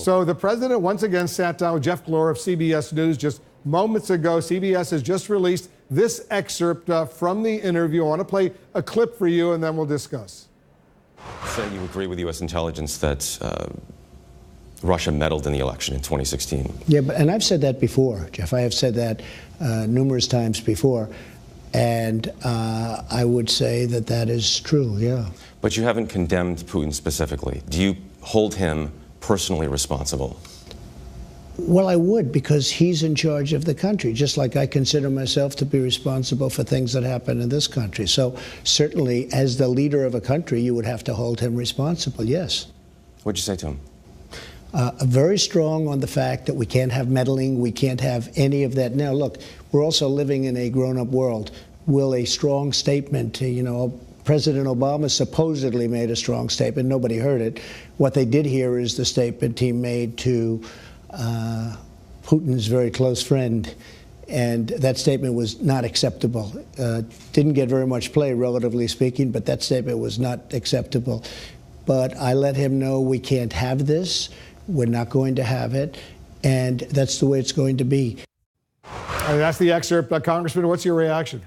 So the president once again sat down with Jeff Glor of CBS News just moments ago. CBS has just released this excerpt from the interview. I want to play a clip for you, and then we'll discuss. So you agree with U.S. intelligence that Russia meddled in the election in 2016? Yeah, and I've said that before, Jeff. I have said that numerous times before. And I would say that that is true, yeah. But you haven't condemned Putin specifically. Do you hold him personally responsible? Well, I would, because he's in charge of the country, just like I consider myself to be responsible for things that happen in this country. So certainly, as the leader of a country, you would have to hold him responsible, yes. What'd you say to him? Very strong on the fact that we can't have meddling, we can't have any of that. Now, look, we're also living in a grown-up world. Will a strong statement, President Obama supposedly made a strong statement. Nobody heard it. What they did hear is the statement he made to Putin's very close friend, and that statement was not acceptable. Didn't get very much play, relatively speaking, but that statement was not acceptable. But I let him know we can't have this. We're not going to have it, and that's the way it's going to be. And that's the excerpt. Congressman, what's your reaction?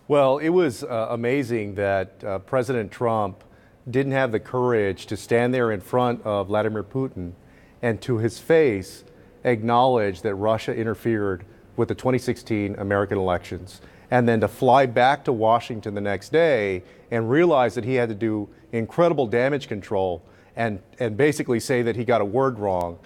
Well, it was amazing that President Trump didn't have the courage to stand there in front of Vladimir Putin and to his face acknowledge that Russia interfered with the 2016 American elections, and then to fly back to Washington the next day and realize that he had to do incredible damage control and basically say that he got a word wrong.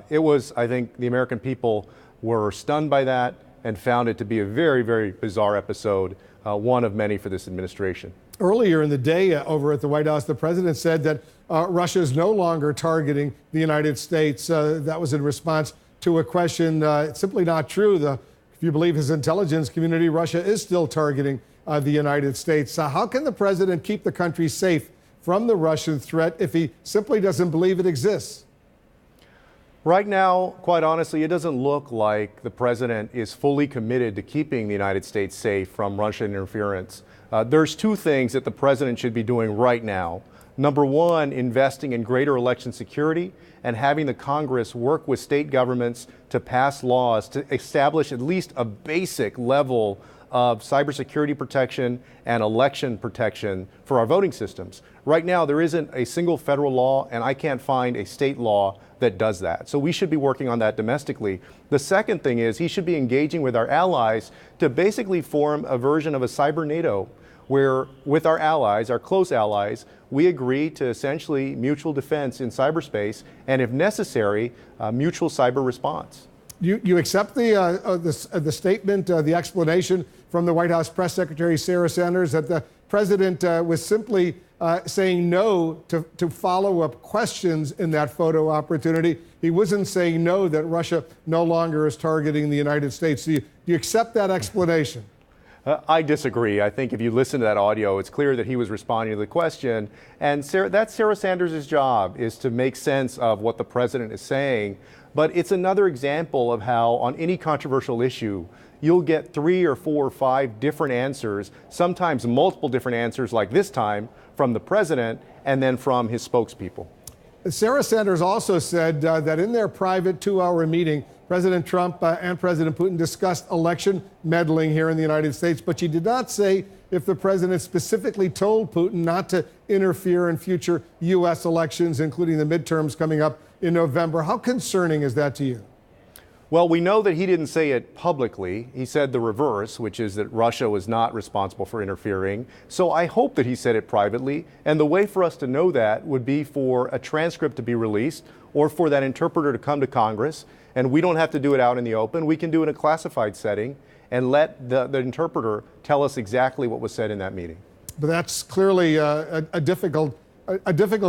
It was, I think, the American people were stunned by that and found it to be a very, very bizarre episode, one of many for this administration. Earlier in the day over at the White House, the president said that Russia is no longer targeting the United States. That was in response to a question. It's simply not true. If you believe his intelligence community, Russia is still targeting the United States. How can the president keep the country safe from the Russian threat if he simply doesn't believe it exists? Right now, quite honestly, it doesn't look like the president is fully committed to keeping the United States safe from Russian interference. There's two things that the president should be doing right now. Number one, investing in greater election security and having the Congress work with state governments to pass laws to establish at least a basic level of cybersecurity protection and election protection for our voting systems. Right now, there isn't a single federal law, and I can't find a state law that does that. So we should be working on that domestically. The second thing is he should be engaging with our allies to basically form a version of a cyber NATO, where with our allies, our close allies, we agree to essentially mutual defense in cyberspace, and if necessary, mutual cyber response. You accept the statement, the explanation from the White House press secretary, Sarah Sanders, that the president was simply saying no to follow-up questions in that photo opportunity. He wasn't saying no, that Russia no longer is targeting the United States. Do you accept that explanation? I disagree. I think if you listen to that audio, it's clear that he was responding to the question. And that's Sarah Sanders' job, is to make sense of what the president is saying. But it's another example of how on any controversial issue, you'll get 3 or 4 or 5 different answers, sometimes multiple different answers like this time from the president and then from his spokespeople. Sarah Sanders also said that in their private 2-hour meeting, President Trump and President Putin discussed election meddling here in the United States, but she did not say if the president specifically told Putin not to interfere in future U.S. elections, including the midterms coming up in November. How concerning is that to you? Well, we know that he didn't say it publicly. He said the reverse, which is that Russia was not responsible for interfering. So I hope that he said it privately. And the way for us to know that would be for a transcript to be released or for that interpreter to come to Congress. And we don't have to do it out in the open. We can do it in a classified setting and let the interpreter tell us exactly what was said in that meeting. But that's clearly a difficult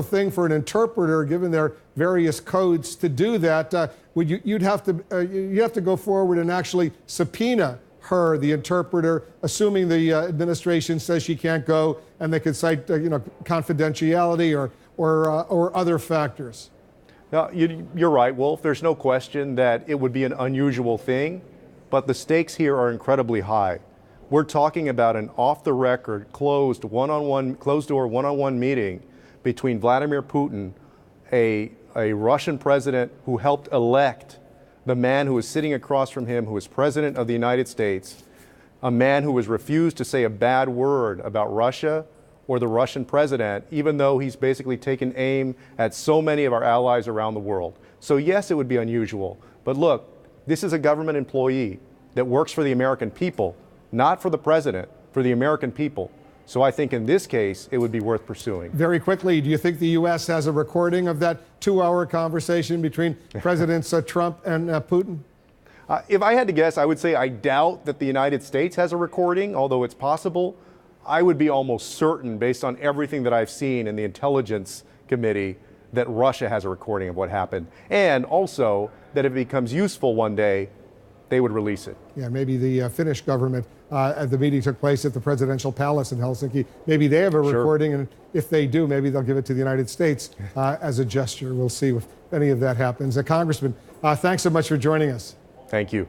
thing for an interpreter, given their various codes, to do that. You'd have to go forward and actually subpoena her, the interpreter, assuming the administration says she can't go, and they could cite confidentiality or other factors. Now, you're right, Wolf. There's no question that it would be an unusual thing, but the stakes here are incredibly high. We're talking about an off-the-record, closed door, one-on-one meeting between Vladimir Putin, a a Russian president who helped elect the man who was sitting across from him, who was president of the United States, a man who was refused to say a bad word about Russia or the Russian president, even though he's basically taken aim at so many of our allies around the world. So yes, it would be unusual. But look, this is a government employee that works for the American people, not for the president, for the American people. So I think in this case, it would be worth pursuing. Very quickly, do you think the U.S. has a recording of that 2-hour conversation between Presidents Trump and Putin? If I had to guess, I would say I doubt that the United States has a recording, although it's possible. I would be almost certain, based on everything that I've seen in the Intelligence Committee, that Russia has a recording of what happened. And also that if it becomes useful one day, they would release it. Yeah, maybe the Finnish government, the meeting took place at the presidential palace in Helsinki. Maybe they have a recording, and if they do, maybe they'll give it to the United States as a gesture. We'll see if any of that happens. Congressman, thanks so much for joining us. Thank you.